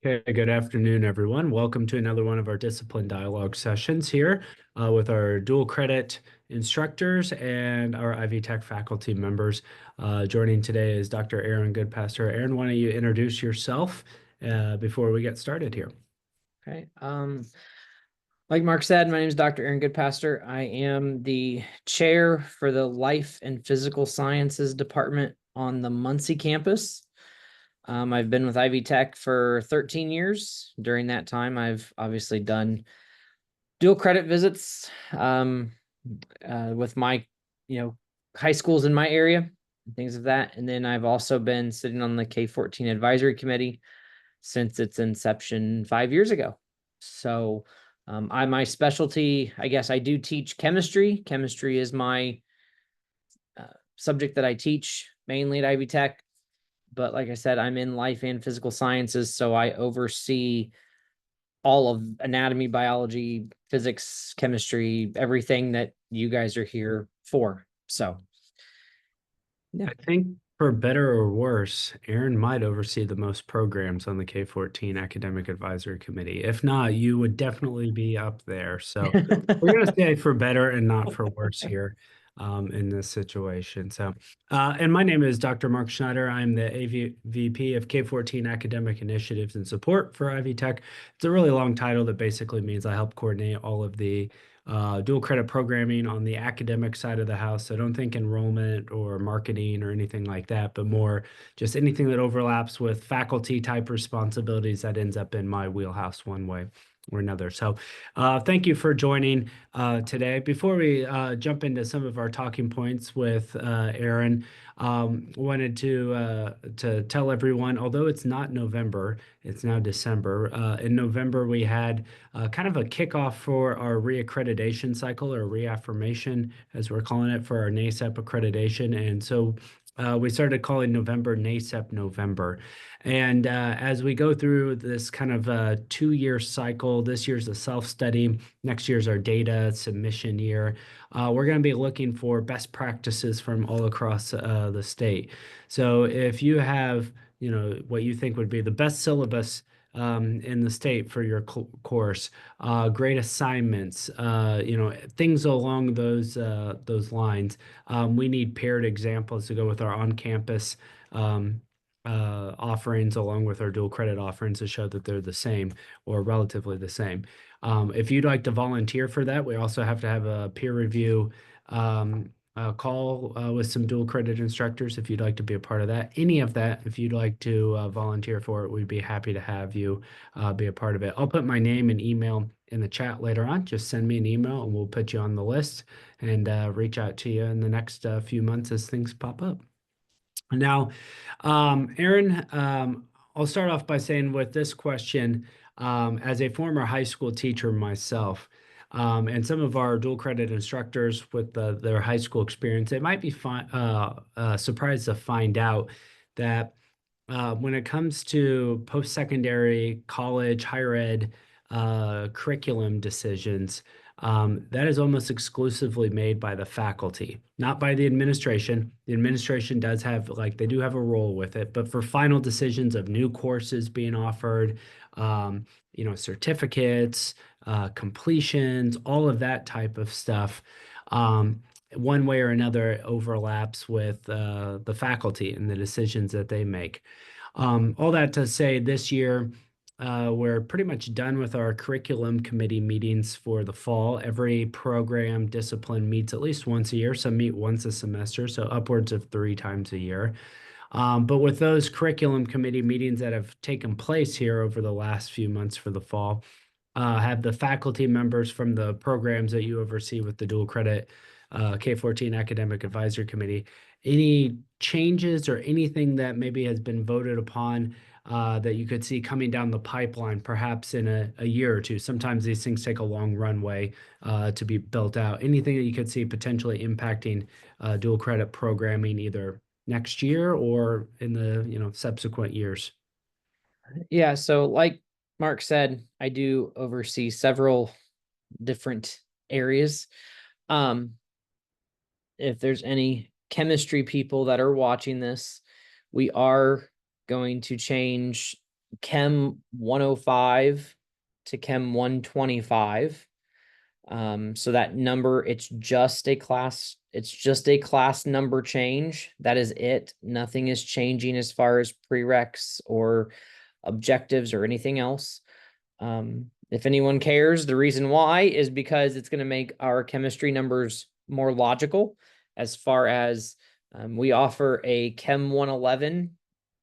Okay, good afternoon, everyone. Welcome to another one of our discipline dialogue sessions here with our dual credit instructors and our Ivy Tech faculty members. Joining today is Dr. Aaron Goodpaster. Aaron, why don't you introduce yourself before we get started here? Okay. Like Mark said, my name is Dr. Aaron Goodpaster. I am the chair for the Life and Physical Sciences Department on the Muncie campus. I've been with Ivy Tech for 13 years. During that time, I've obviously done dual credit visits with my, high schools in my area, things of that. And then I've also been sitting on the K-14 advisory committee since its inception 5 years ago. So my specialty, I guess I do teach chemistry. Chemistry is my subject that I teach mainly at Ivy Tech. But like I said, I'm in life and physical sciences, so I oversee all of anatomy, biology, physics, chemistry, everything that you guys are here for. So, yeah. I think for better or worse, Aaron might oversee the most programs on the K-14 Academic Advisory Committee. If not, you would definitely be up there. So we're going to say for better and not for worse here in this situation. And my name is Dr. Mark Schneider. I'm the AVP of K-14 Academic Initiatives and Support for Ivy Tech. It's a really long title that basically means I help coordinate all of the dual credit programming on the academic side of the house. So don't think enrollment or marketing or anything like that, but more just anything that overlaps with faculty type responsibilities that ends up in my wheelhouse one way or another. So thank you for joining today. Before we jump into some of our talking points with Aaron, wanted to tell everyone, although it's not November, it's now December. In November, we had kind of a kickoff for our reaccreditation cycle, or reaffirmation, as we're calling it, for our NACEP accreditation. And so we started calling November NACEP November. And as we go through this kind of 2-year cycle, this year's a self-study, next year's our data submission year, we're going to be looking for best practices from all across the state. So if you have, what you think would be the best syllabus in the state for your course, great assignments, things along those lines. We need paired examples to go with our on-campus offerings, along with our dual credit offerings, to show that they're the same or relatively the same. If you'd like to volunteer for that, we also have to have a peer review call with some dual credit instructors if you'd like to be a part of that. Any of that, if you'd like to volunteer for it, we'd be happy to have you be a part of it. I'll put my name and email in the chat later on. Just send me an email and we'll put you on the list and reach out to you in the next few months as things pop up. Now, Aaron, I'll start off by saying with this question, as a former high school teacher myself, and some of our dual credit instructors with their high school experience, they might be surprised to find out that when it comes to post-secondary, college, higher ed curriculum decisions, that is almost exclusively made by the faculty, not by the administration. The administration does have, they do have a role with it, but for final decisions of new courses being offered, certificates, completions, all of that type of stuff, one way or another overlaps with the faculty and the decisions that they make. All that to say, this year, we're pretty much done with our curriculum committee meetings for the fall. Every program discipline meets at least once a year. Some meet once a semester, so upwards of 3 times a year. But with those curriculum committee meetings that have taken place here over the last few months for the fall, have the faculty members from the programs that you oversee with the dual credit K-14 Academic Advisory Committee, any changes or anything that maybe has been voted upon that you could see coming down the pipeline, perhaps in a year or two? Sometimes these things take a long runway to be built out. Anything that you could see potentially impacting dual credit programming either next year or in the subsequent years? Yeah. So like Mark said, I do oversee several different areas. If there's any chemistry people that are watching this, we are going to change Chem 105 to Chem 125. So that number, it's just a class number change. That is it. Nothing is changing as far as prereqs or objectives or anything else. If anyone cares, the reason why is because it's going to make our chemistry numbers more logical as far as we offer a Chem 111,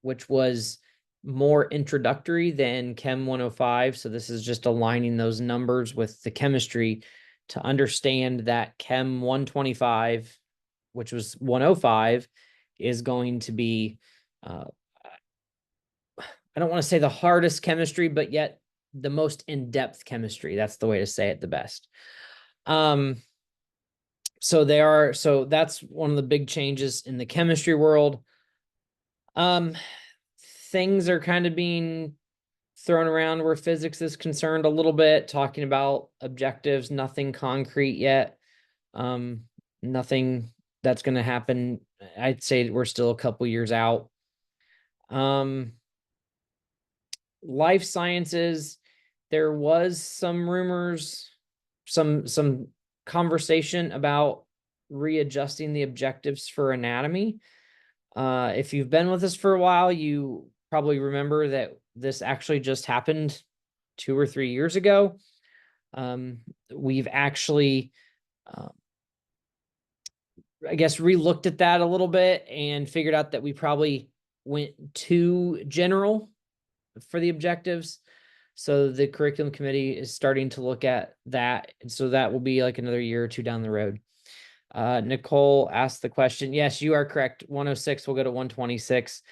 which was more introductory than Chem 105. So this is just aligning those numbers with the chemistry to understand that Chem 125, which was 105, is going to be, I don't want to say the hardest chemistry, but yet the most in-depth chemistry. That's the way to say it the best. So that's one of the big changes in the chemistry world. Things are kind of being thrown around where physics is concerned a little bit, talking about objectives, nothing concrete yet. Nothing that's going to happen. I'd say we're still a couple years out. Life sciences, there was some rumors, some conversation about readjusting the objectives for anatomy. If you've been with us for a while, you probably remember that this actually just happened 2 or 3 years ago. We've actually, I guess, re-looked at that a little bit and figured out that we probably went too general for the objectives. So the curriculum committee is starting to look at that. And so that will be like another year or two down the road. Nicole asked the question. Yes, you are correct. 106 will go to 126.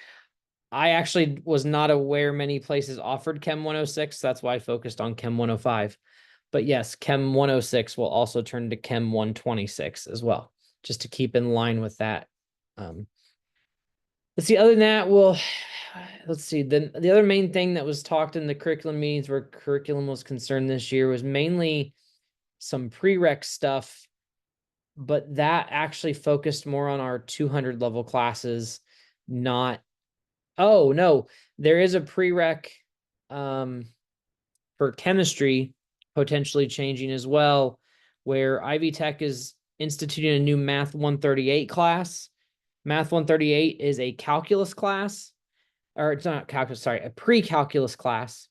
I actually was not aware many places offered Chem 106. That's why I focused on Chem 105. But yes, Chem 106 will also turn to Chem 126 as well, just to keep in line with that. Let's see, other than that, let's see. The other main thing that was talked in the curriculum meetings where curriculum was concerned this year was mainly some prereq stuff, but that actually focused more on our 200 level classes, not, oh no, there is a prereq for chemistry potentially changing as well, where Ivy Tech is instituting a new Math 138 class. Math 138 is a calculus class, or it's not calculus, sorry, a pre-calculus class.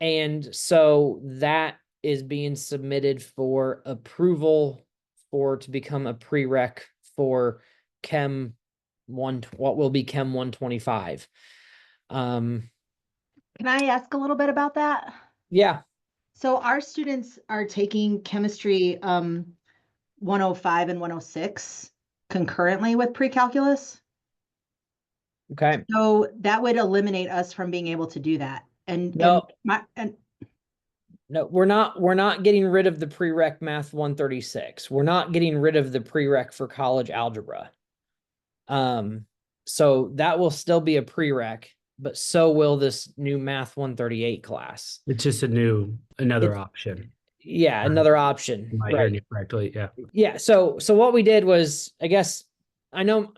And so that is being submitted for approval to become a prereq for Chem 1, what will be Chem 125. Can I ask a little bit about that? Yeah. So our students are taking chemistry 105 and 106 concurrently with pre-calculus. Okay. So that would eliminate us from being able to do that. No, we're not getting rid of the prereq Math 136. We're not getting rid of the prereq for college algebra. So that will still be a prereq, but so will this new Math 138 class. It's just another option. Yeah, another option. Am I right. hearing you correctly? Yeah. Yeah. So what we did was, I guess, I know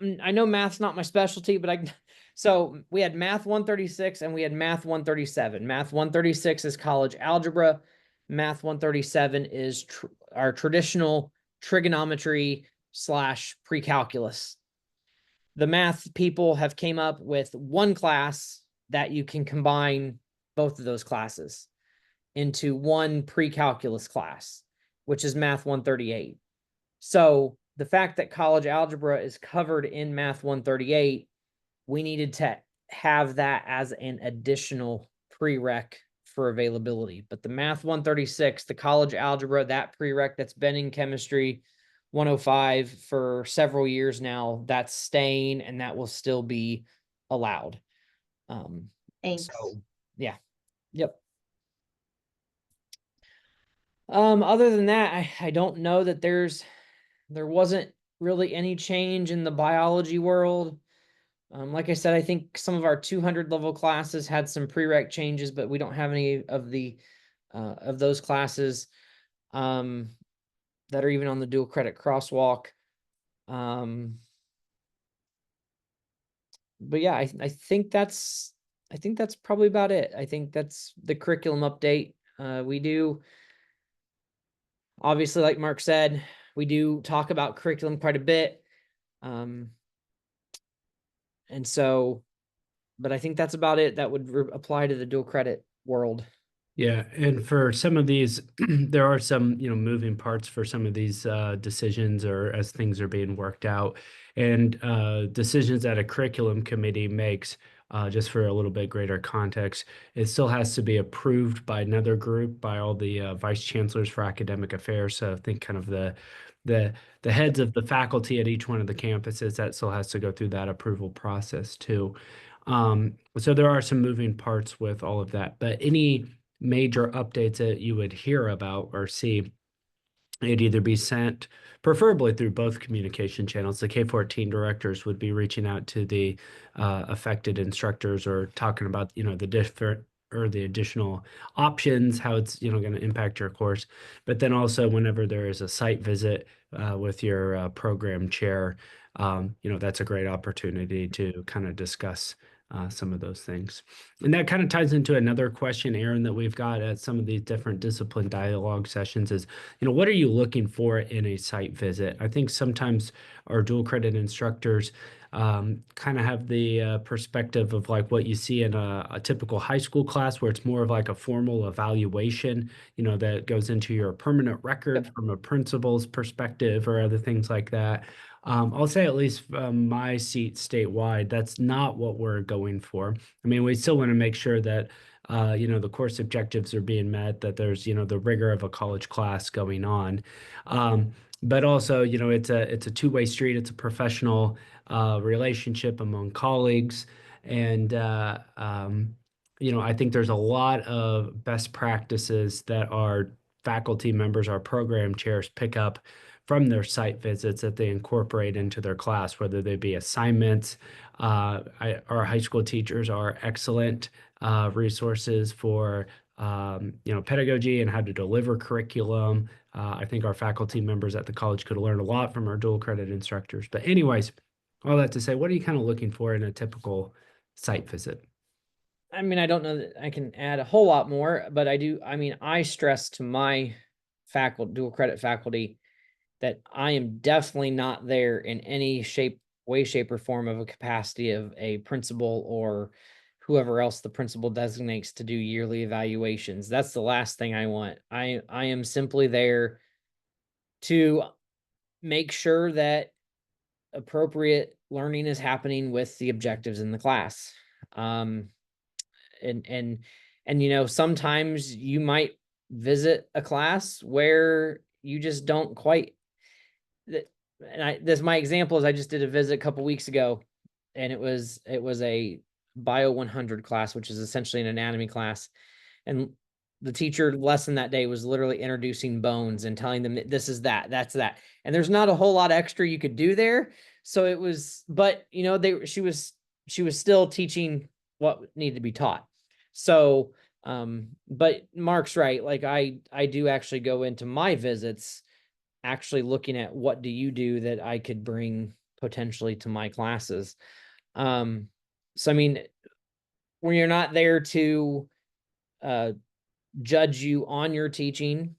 math's not my specialty, but so we had Math 136 and we had Math 137. Math 136 is college algebra. Math 137 is our traditional trigonometry / pre-calculus. The math people have came up with one class that you can combine both of those classes into one pre-calculus class, which is Math 138. So the fact that college algebra is covered in Math 138, we needed to have that as an additional prereq for availability. But the Math 136, the college algebra, that prereq that's been in chemistry 105 for several years now, that's staying and that will still be allowed. Thanks. So yeah. Yep. Other than that, I don't know that there wasn't really any change in the biology world. Like I said, I think some of our 200 level classes had some prereq changes, but we don't have any of the of those classes that are even on the dual credit crosswalk. But yeah, I think that's I think that's probably about it. I think that's the curriculum update. We do, obviously, like Mark said, we do talk about curriculum quite a bit. And so, but I think that's about it. That would apply to the dual credit world. Yeah, and for some of these, there are some, moving parts for some of these decisions or as things are being worked out. And decisions that a curriculum committee makes, just for a little bit greater context, it still has to be approved by another group, by all the vice chancellors for academic affairs. So I think kind of the the heads of the faculty at each one of the campuses, that still has to go through that approval process too. So there are some moving parts with all of that, but any major updates that you would hear about or see, it'd either be sent preferably through both communication channels. The K-14 directors would be reaching out to the affected instructors or talking about, the different or the additional options, how it's, going to impact your course. But then also whenever there is a site visit with your program chair, that's a great opportunity to kind of discuss some of those things. And that kind of ties into another question, Aaron, that we've got at some of these different discipline dialogue sessions is, what are you looking for in a site visit? I think sometimes our dual credit instructors kind of have the perspective of like what you see in a typical high school class where it's more of like a formal evaluation, that goes into your permanent record from a principal's perspective or other things like that. I'll say at least my seat statewide, that's not what we're going for. I mean, we still want to make sure that the course objectives are being met, that there's, the rigor of a college class going on. But also, it's a two-way street. It's a professional relationship among colleagues. And, I think there's a lot of best practices that our faculty members, our program chairs pick up from their site visits that they incorporate into their class, whether they be assignments. Our high school teachers are excellent resources for pedagogy and how to deliver curriculum. I think our faculty members at the college could learn a lot from our dual credit instructors. But anyways, all that to say, what are you kind of looking for in a typical site visit? I mean, I don't know that I can add a whole lot more, but I stress to my faculty, dual credit faculty, that I am definitely not there in any way, shape, or form of a capacity of a principal or whoever else the principal designates to do yearly evaluations. That's the last thing I want. I am simply there to make sure that appropriate learning is happening with the objectives in the class. And sometimes you might visit a class where you just don't quite. My example is I just did a visit a couple weeks ago, and it was a Bio 100 class, which is essentially an anatomy class, and the teacher lesson that day was literally introducing bones and telling them this is that, that's that, and there's not a whole lot extra you could do there. So it was, but she was still teaching what needed to be taught. So, but Mark's right. Like I do actually go into my visits actually looking at what do you do that I could bring potentially to my classes. So I mean, when you're not there to judge you on your teaching,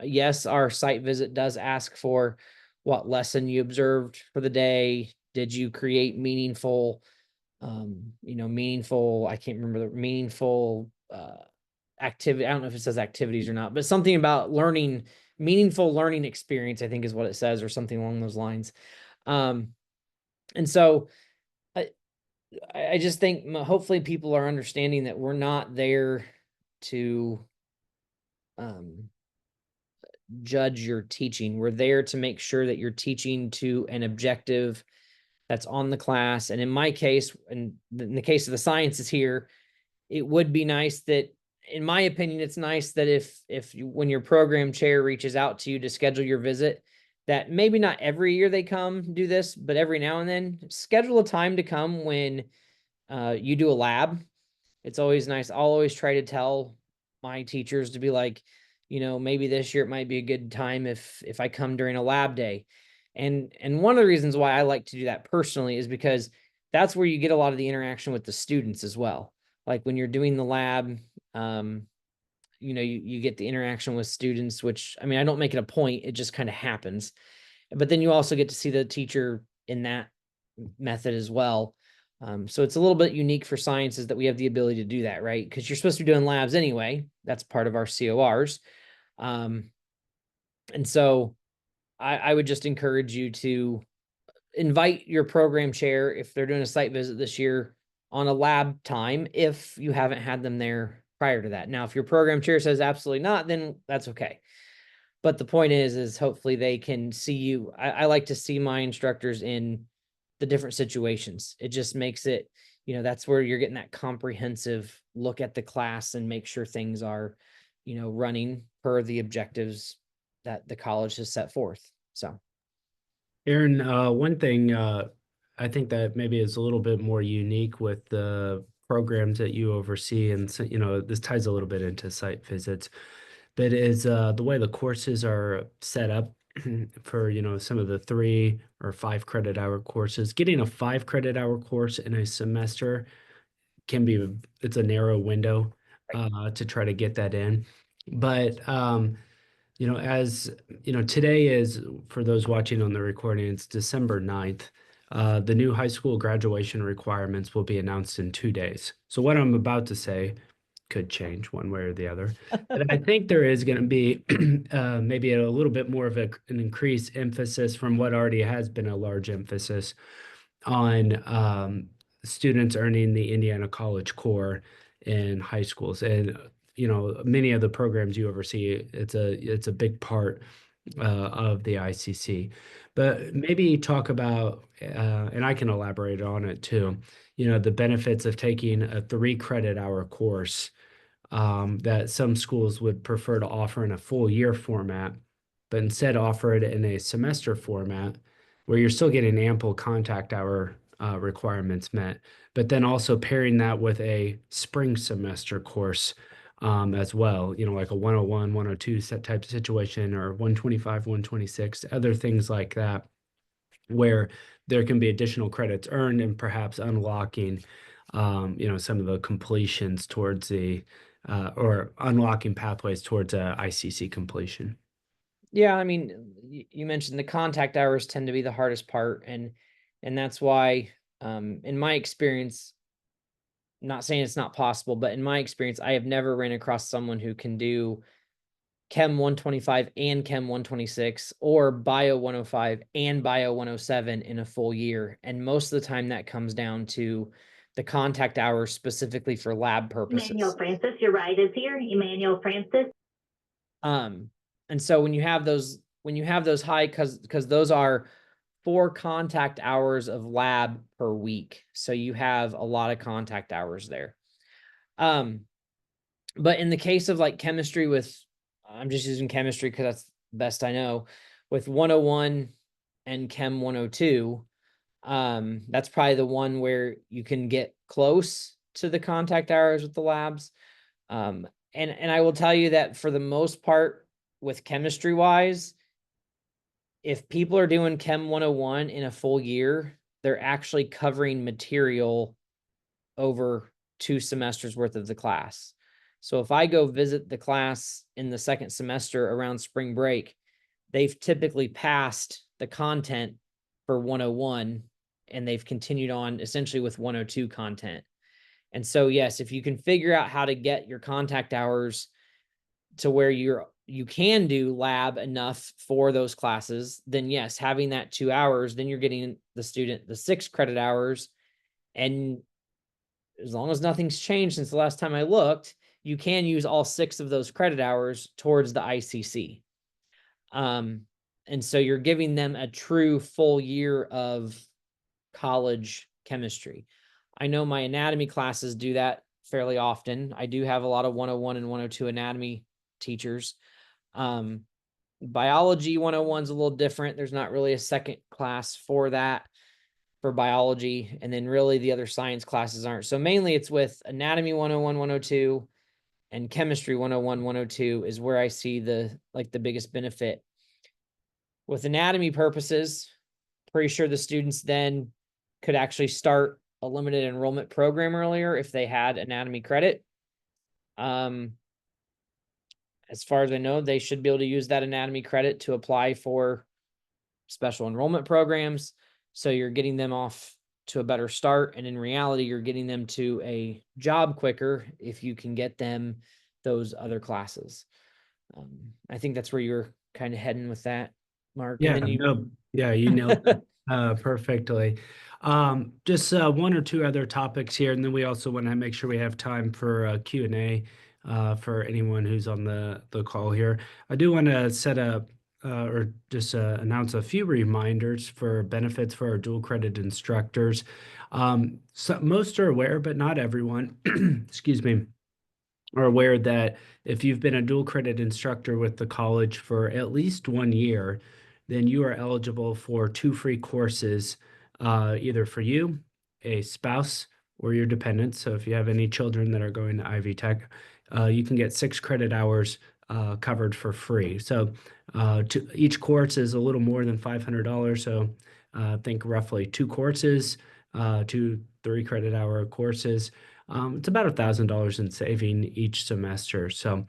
yes, our site visit does ask for what lesson you observed for the day. Did you create meaningful, I can't remember the meaningful activity. I don't know if it says activities or not, but something about learning, meaningful learning experience, I think is what it says, or something along those lines. And so I just think hopefully people are understanding that we're not there to judge your teaching. We're there to make sure that you're teaching to an objective that's on the class. And in my case, and in the case of the sciences here, it would be nice that, in my opinion, it's nice that when your program chair reaches out to you to schedule your visit, that maybe not every year they come do this, but every now and then schedule a time to come when you do a lab. It's always nice. I'll always try to tell my teachers to be like, maybe this year it might be a good time if I come during a lab day. And one of the reasons why I like to do that personally is because that's where you get a lot of the interaction with the students as well. Like when you're doing the lab, you know, you get the interaction with students, which, I mean, I don't make it a point, it just kind of happens. But then you also get to see the teacher in that method as well. So it's a little bit unique for sciences that we have the ability to do that, right? Because you're supposed to be doing labs anyway. That's part of our CORs. And so I would just encourage you to invite your program chair if they're doing a site visit this year on a lab time, if you haven't had them there prior to that. Now, if your program chair says absolutely not, then that's okay. But the point is hopefully they can see you. I like to see my instructors in the different situations. It just makes it, you know, that's where you're getting that comprehensive look at the class and make sure things are, you know, running per the objectives that the college has set forth. So. Aaron, one thing I think that maybe is a little bit more unique with the programs that you oversee, and so, you know, this ties a little bit into site visits, but is the way the courses are set up for, you know, some of the 3 or 5 credit hour courses. Getting a 5 credit hour course in a semester can be, it's a narrow window to try to get that in. But you know, as you know, today is, for those watching on the recording, it's December 9th. The new high school graduation requirements will be announced in 2 days. So what I'm about to say could change one way or the other. But I think there is going to be maybe a little bit more of an increased emphasis from what already has been a large emphasis on students earning the Indiana College Core in high schools. And you know, many of the programs you oversee, it's a big part of the ICC. But maybe talk about, and I can elaborate on it too, you know, the benefits of taking a 3 credit hour course that some schools would prefer to offer in a full year format, but instead offer it in a semester format where you're still getting ample contact hour requirements met, but then also pairing that with a spring semester course as well, you know, like a 101, 102 set type of situation, or 125, 126, other things like that, where there can be additional credits earned and perhaps unlocking, you know, some of the completions towards the, or unlocking pathways towards ICC completion. Yeah, I mean, you mentioned the contact hours tend to be the hardest part, and that's why, in my experience, not saying it's not possible, but in my experience, I have never ran across someone who can do Chem 125 and Chem 126, or Bio 105 and Bio 107 in a full year. And most of the time that comes down to the contact hours specifically for lab purposes. Emmanuel Francis, your ride is here. Emmanuel Francis. And so when you have those high, because those are 4 contact hours of lab per week. So you have a lot of contact hours there. But in the case of like chemistry with, I'm just using chemistry because that's the best I know, with 101 and Chem 102, that's probably the one where you can get close to the contact hours with the labs. And I will tell you that for the most part with chemistry wise, if people are doing Chem 101 in a full year, they're actually covering material over 2 semesters worth of the class. So if I go visit the class in the second semester around spring break, they've typically passed the content for 101 and they've continued on essentially with 102 content. And so, yes, if you can figure out how to get your contact hours to where you can do lab enough for those classes, then yes, having that 2 hours, then you're getting the student the 6 credit hours. And as long as nothing's changed since the last time I looked, you can use all 6 of those credit hours towards the ICC. And so you're giving them a true full year of college chemistry. I know my anatomy classes do that fairly often. I do have a lot of 101 and 102 anatomy teachers. Biology 101 is a little different. There's not really a second class for that for biology. And then really the other science classes aren't. So mainly it's with anatomy 101, 102 and chemistry 101, 102 is where I see the biggest benefit. With anatomy purposes, pretty sure the students then could actually start a limited enrollment program earlier if they had anatomy credit. As far as I know, they should be able to use that anatomy credit to apply for special enrollment programs. So you're getting them off to a better start. And in reality, you're getting them to a job quicker if you can get them those other classes. I think that's where you're kind of heading with that, Mark. Yeah, And then no, yeah, you nailed it perfectly. Just one or two other topics here, and then we also want to make sure we have time for Q&A for anyone who's on the call here. I do want to set up or just announce a few reminders for benefits for our dual credit instructors. So most are aware, but not everyone, excuse me, are aware that if you've been a dual credit instructor with the college for at least 1 year, then you are eligible for 2 free courses, either for you, a spouse, or your dependents. So if you have any children that are going to Ivy Tech, you can get 6 credit hours covered for free. So each course is a little more than $500. So think roughly 2 courses, 2 3 credit hour courses. It's about $1,000 in saving each semester. So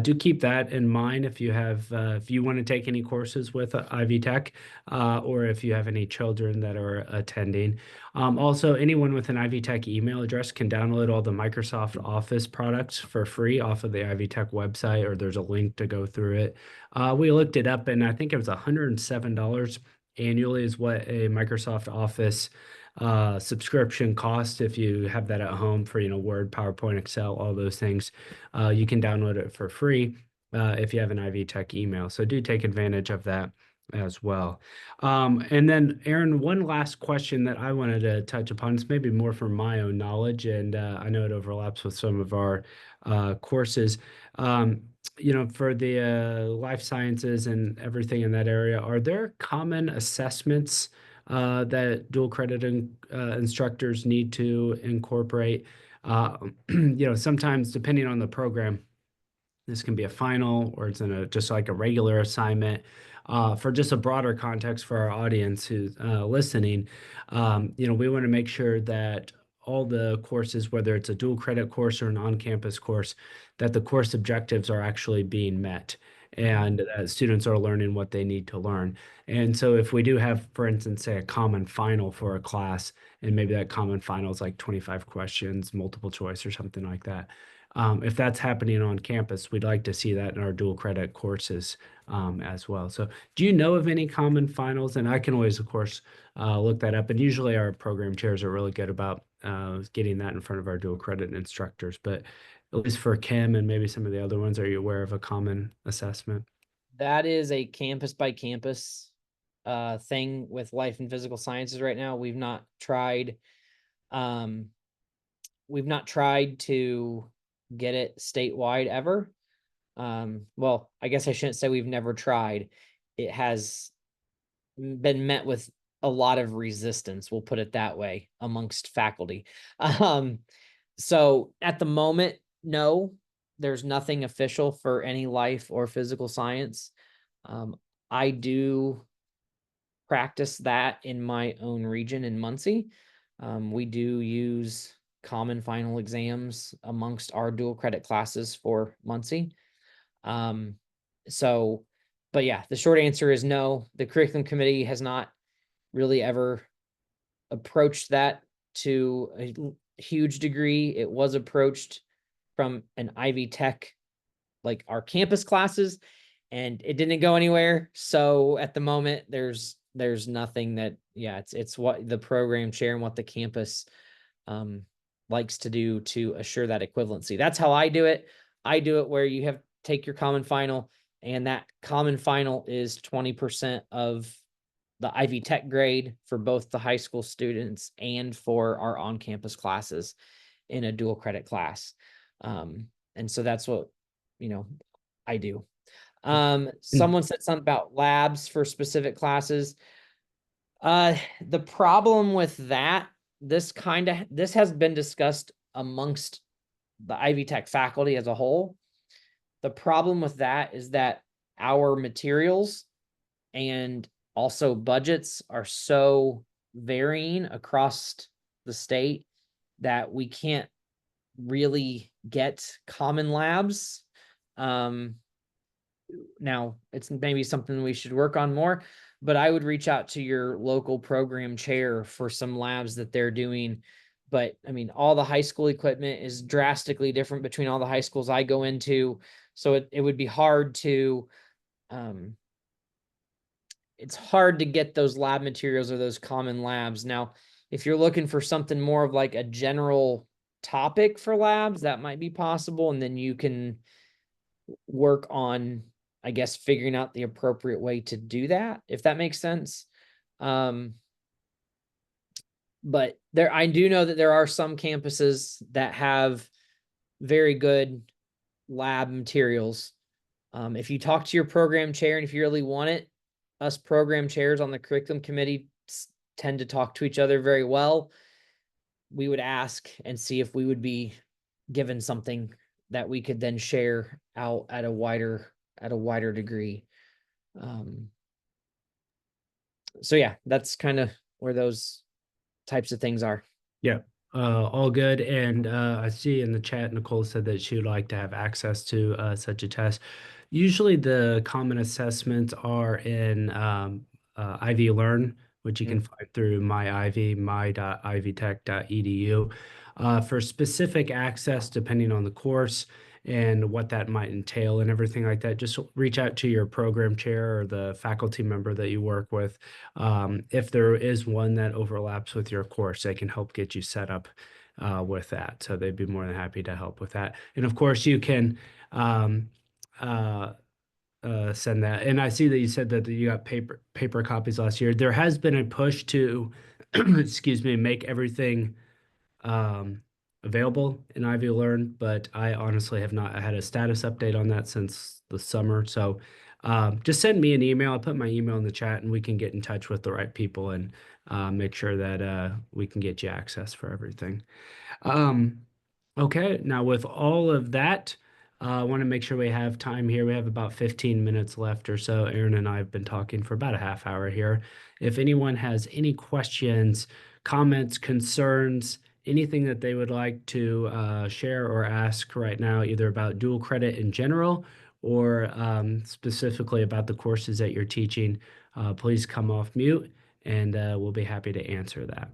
do keep that in mind if you have if you want to take any courses with Ivy Tech, or if you have any children that are attending. Also, anyone with an Ivy Tech email address can download all the Microsoft Office products for free off of the Ivy Tech website, or there's a link to go through it. We looked it up, and I think it was $107 annually is what a Microsoft Office subscription cost if you have that at home for, Word, PowerPoint, Excel, all those things. You can download it for free if you have an Ivy Tech email. So do take advantage of that as well. And then, Aaron, one last question that I wanted to touch upon. It's maybe more from my own knowledge, and I know it overlaps with some of our courses. For the life sciences and everything in that area, are there common assessments that dual credit instructors need to incorporate? Sometimes depending on the program, this can be a final or it's just like a regular assignment. For just a broader context for our audience who's listening, we want to make sure that all the courses, whether it's a dual credit course or an on-campus course, that the course objectives are actually being met and that students are learning what they need to learn. And so if we do have, for instance, say a common final for a class, and maybe that common final is like 25 questions, multiple choice or something like that. If that's happening on campus, we'd like to see that in our dual credit courses as well. So do you know of any common finals? And I can always, of course, look that up. And usually our program chairs are really good about getting that in front of our dual credit instructors. But at least for CHEM and maybe some of the other ones, are you aware of a common assessment? that is a campus by campus thing with life and physical sciences right now. We've not tried to get it statewide ever. Well, I guess I shouldn't say we've never tried. It has been met with a lot of resistance, we'll put it that way, amongst faculty. So at the moment, no, there's nothing official for any life or physical science. I do practice that in my own region in Muncie. We do use common final exams amongst our dual credit classes for Muncie. But yeah, the short answer is no. The curriculum committee has not really ever approached that to a huge degree. It was approached from an Ivy Tech, like our campus classes, and it didn't go anywhere. So at the moment, there's nothing that, it's what the program chair and what the campus likes to do to assure that equivalency. That's how I do it. I do it where you have take your common final, and that common final is 20% of the Ivy Tech grade for both the high school students and for our on-campus classes in a dual credit class. And so that's what, I do. Someone said something about labs for specific classes. The problem with that, this has been discussed amongst the Ivy Tech faculty as a whole. The problem with that is that our materials and also budgets are so varying across the state that we can't really get common labs. Now it's maybe something we should work on more, but I would reach out to your local program chair for some labs that they're doing. But I mean, all the high school equipment is drastically different between all the high schools I go into. So it would be hard to, it's hard to get those lab materials or those common labs. Now, if you're looking for something more of like a general topic for labs, that might be possible. And then you can work on, I guess, figuring out the appropriate way to do that, if that makes sense. But there, I do know that there are some campuses that have very good lab materials. If you talk to your program chair and if you really want it, us program chairs on the curriculum committee tend to talk to each other very well. We would ask and see if we would be given something that we could then share out at a wider degree. So yeah, that's kind of where those types of things are. Yeah, all good. And I see in the chat, Nicole said that she would like to have access to such a test. Usually the common assessments are in Ivy Learn, which you can find through my.ivytech.edu. For specific access, depending on the course and what that might entail and everything like that, just reach out to your program chair or the faculty member that you work with. If there is one that overlaps with your course, they can help get you set up with that. So they'd be more than happy to help with that. And of course, you can send that. And I see that you said that you got paper copies last year. There has been a push to, excuse me, make everything available in Ivy Learn, but I honestly have not had a status update on that since the summer. So just send me an email. I'll put my email in the chat and we can get in touch with the right people and make sure that we can get you access for everything. Okay, now with all of that, I want to make sure we have time here. We have about 15 minutes left or so. Aaron and I have been talking for about a half hour here. If anyone has any questions, comments, concerns, anything that they would like to share or ask right now, either about dual credit in general or specifically about the courses that you're teaching, please come off mute and we'll be happy to answer that.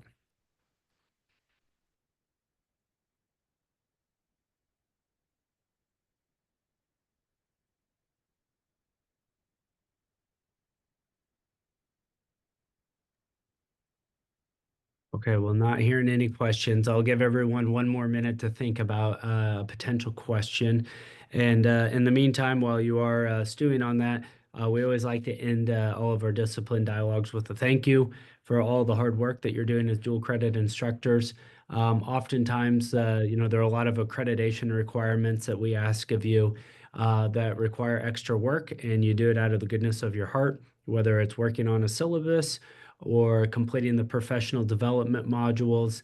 Okay, well, not hearing any questions. I'll give everyone one more minute to think about a potential question. And in the meantime, while you are stewing on that, we always like to end all of our discipline dialogues with a thank you for all the hard work that you're doing as dual credit instructors. Oftentimes, you know, there are a lot of accreditation requirements that we ask of you that require extra work, and you do it out of the goodness of your heart, whether it's working on a syllabus or completing the professional development modules,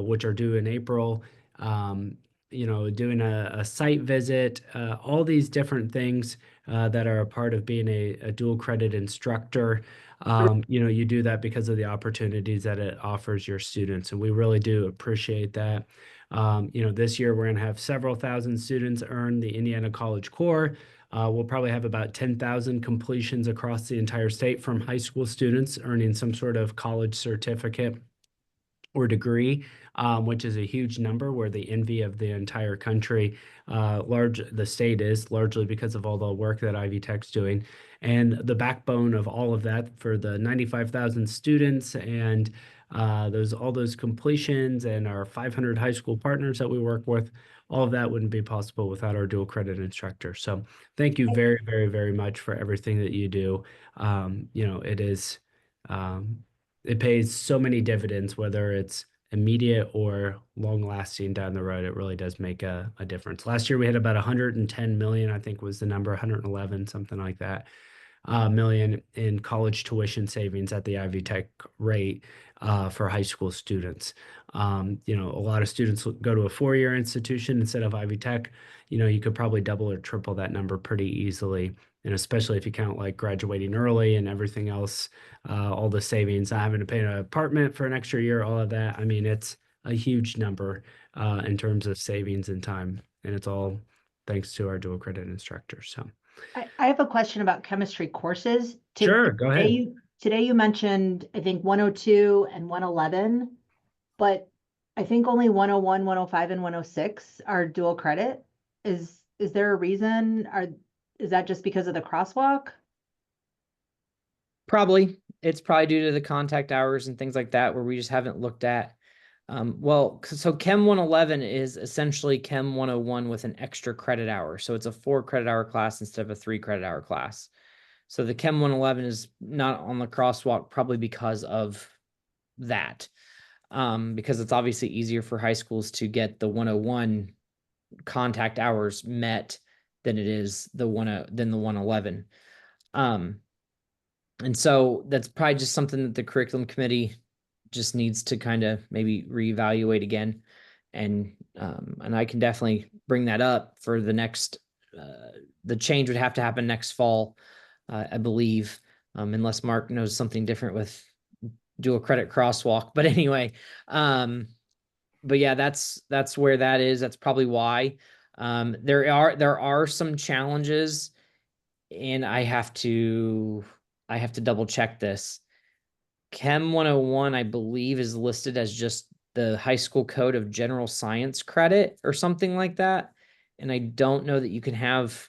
which are due in April, you know, doing a site visit, all these different things that are a part of being a dual credit instructor. You know, you do that because of the opportunities that it offers your students, and we really do appreciate that. You know, this year we're going to have several thousand students earn the Indiana College Core. We'll probably have about 10,000 completions across the entire state from high school students earning some sort of college certificate or degree, which is a huge number. We're the envy of the entire country. The state is largely because of all the work that Ivy Tech's doing. And the backbone of all of that for the 95,000 students and all those completions and our 500 high school partners that we work with, all of that wouldn't be possible without our dual credit instructor. So thank you very, very, very much for everything that you do. You know, it pays so many dividends, whether it's immediate or long lasting down the road. It really does make a difference. Last year we had about 110 million, I think was the number, 111, something like that, million in college tuition savings at the Ivy Tech rate for high school students. You know, a lot of students go to a four-year institution instead of Ivy Tech. You know, you could probably double or triple that number pretty easily. And especially if you count like graduating early and everything else, all the savings, not having to pay an apartment for an extra year, all of that. I mean, it's a huge number in terms of savings and time. And it's all thanks to our dual credit instructors. So I have a question about chemistry courses. sure, go ahead. Today you mentioned, I think 102 and 111, but I think only 101, 105, and 106 are dual credit. Is there a reason? Is that just because of the crosswalk? Probably. It's probably due to the contact hours and things like that, where we just haven't looked at. Well, so Chem 111 is essentially Chem 101 with an extra credit hour. So it's a 4 credit hour class instead of a 3 credit hour class. So the Chem 111 is not on the crosswalk probably because of that. Because it's obviously easier for high schools to get the 101 contact hours met than it is the 111. And so that's probably just something that the curriculum committee just needs to kind of maybe reevaluate again. And I can definitely bring that up for the next, the change would have to happen next fall, I believe, unless Mark knows something different with dual credit crosswalk. But anyway, but yeah, that's where that is. That's probably why. There are some challenges, and I have to double check this. Chem 101, I believe, is listed as just the high school code of general science credit or something like that. And I don't know that you can have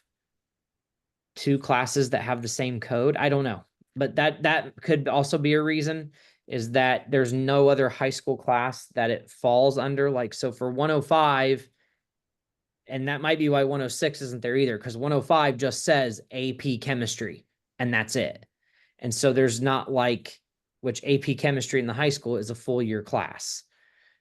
2 classes that have the same code. I don't know, but that could also be a reason, is that there's no other high school class that it falls under. Like, so for 105, and that might be why 106 isn't there either, because 105 just says AP chemistry and that's it. And so there's not like, which AP chemistry in the high school is a full year class.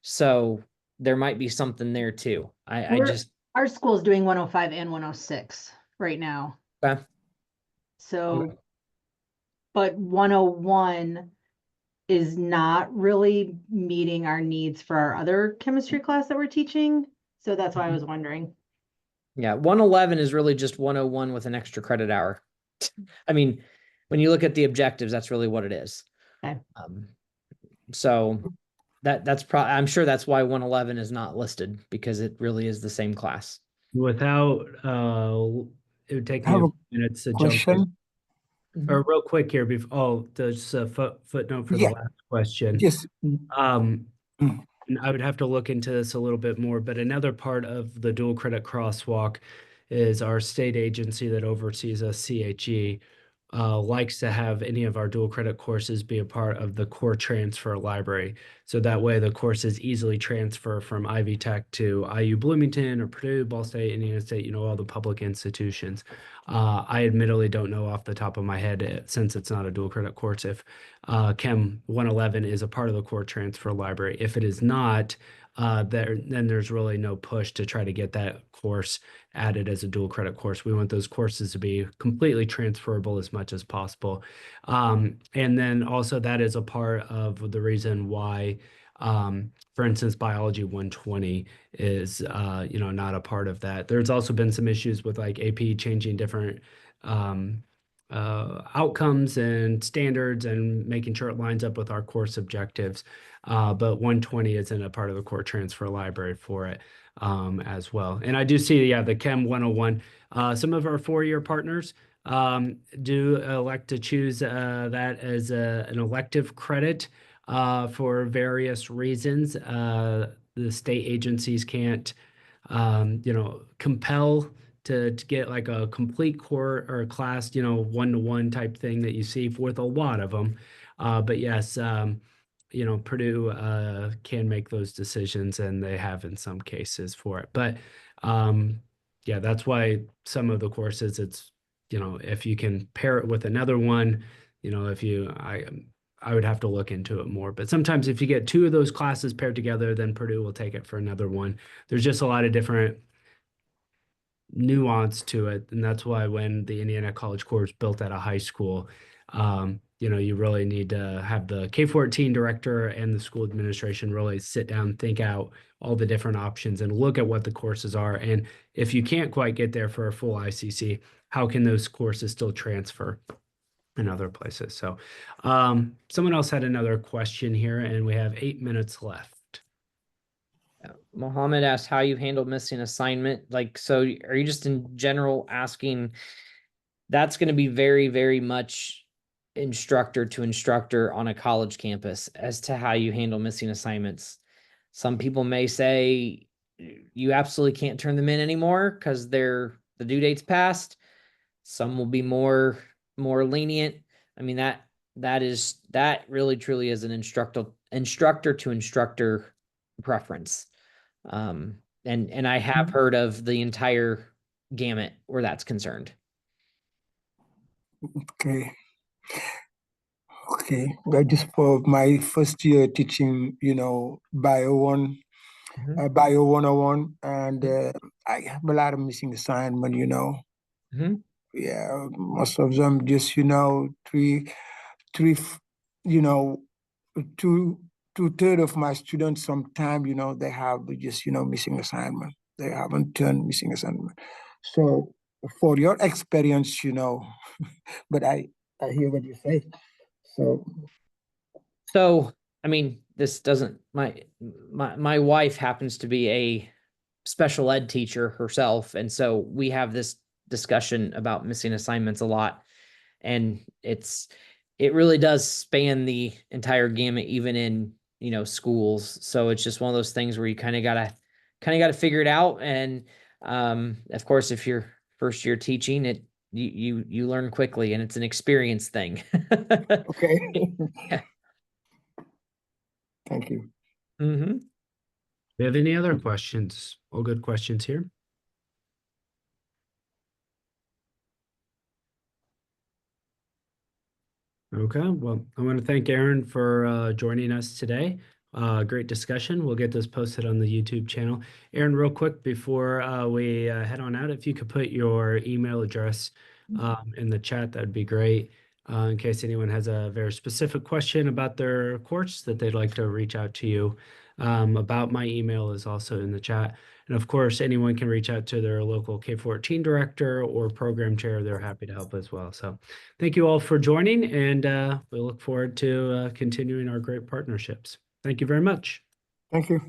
So there might be something there too. Our school's doing 105 and 106 right now. Okay. So, but 101 is not really meeting our needs for our other chemistry class that we're teaching. So that's why I was wondering. Yeah, 111 is really just 101 with an extra credit hour. I mean, when you look at the objectives, that's really what it is. Okay. So that's probably, I'm sure that's why 111 is not listed, because it really is the same class. Without, it would take me a few minutes to jump in. Or real quick here, there's a footnote for the last question. Yes. And I would have to look into this a little bit more, but another part of the dual credit crosswalk is our state agency that oversees us, CHE, likes to have any of our dual credit courses be a part of the core transfer library. So that way the courses easily transfer from Ivy Tech to IU Bloomington or Purdue, Ball State, Indiana State, you know, all the public institutions. I admittedly don't know off the top of my head, since it's not a dual credit course, if Chem 111 is a part of the core transfer library. If it is not, then there's really no push to try to get that course added as a dual credit course. We want those courses to be completely transferable as much as possible. And then also that is a part of the reason why, for instance, biology 120 is, not a part of that. There's also been some issues with like AP changing different outcomes and standards and making sure it lines up with our course objectives. But 120 isn't a part of the core transfer library for it as well. And I do see, the Chem 101, some of our four-year partners do elect to choose that as an elective credit for various reasons. The state agencies can't, compel to get like a complete core or class, one-to-one type thing that you see with a lot of them. But yes, Purdue can make those decisions, and they have in some cases for it. But that's why some of the courses, it's, if you can pair it with another one, I would have to look into it more. But sometimes if you get 2 of those classes paired together, then Purdue will take it for another one. There's just a lot of different nuance to it. And that's why when the Indiana College Corps is built at a high school, you really need to have the K-14 director and the school administration really sit down, think out all the different options and look at what the courses are. And if you can't quite get there for a full ICC, how can those courses still transfer in other places? So someone else had another question here, and we have 8 minutes left. Mohammed asked how you handle missing assignment. Like, so are you just in general asking? That's going to be very, very much instructor to instructor on a college campus as to how you handle missing assignments. Some people may say you absolutely can't turn them in anymore because the due date's passed. Some will be more lenient. I mean, that really truly is an instructor to instructor preference. And I have heard of the entire gamut where that's concerned. Okay. Okay. Well, just for my first year teaching, Bio 1, Bio 101, and I have a lot of missing assignment, Yeah, most of them just, two-thirds of my students sometime, they have just, missing assignment. They haven't turned missing assignment. So for your experience, but I hear what you say. So, I mean, this doesn't, my wife happens to be a special ed teacher herself. And so we have this discussion about missing assignments a lot. And it really does span the entire gamut, even in, schools. So it's just one of those things where you kind of gotta figure it out. And, of course, if you're first year teaching it, you learn quickly, and it's an experience thing. Okay. Yeah. Thank you. Mm-hmm. Do you have any other questions? All good questions here. Okay, well, I want to thank Aaron for joining us today. Great discussion. We'll get this posted on the YouTube channel. Aaron, real quick before we head on out, if you could put your email address in the chat, that'd be great. In case anyone has a very specific question about their course that they'd like to reach out to you about, my email is also in the chat. And of course, anyone can reach out to their local K-14 director or program chair. They're happy to help as well. So thank you all for joining, and we look forward to continuing our great partnerships. Thank you very much. Thank you.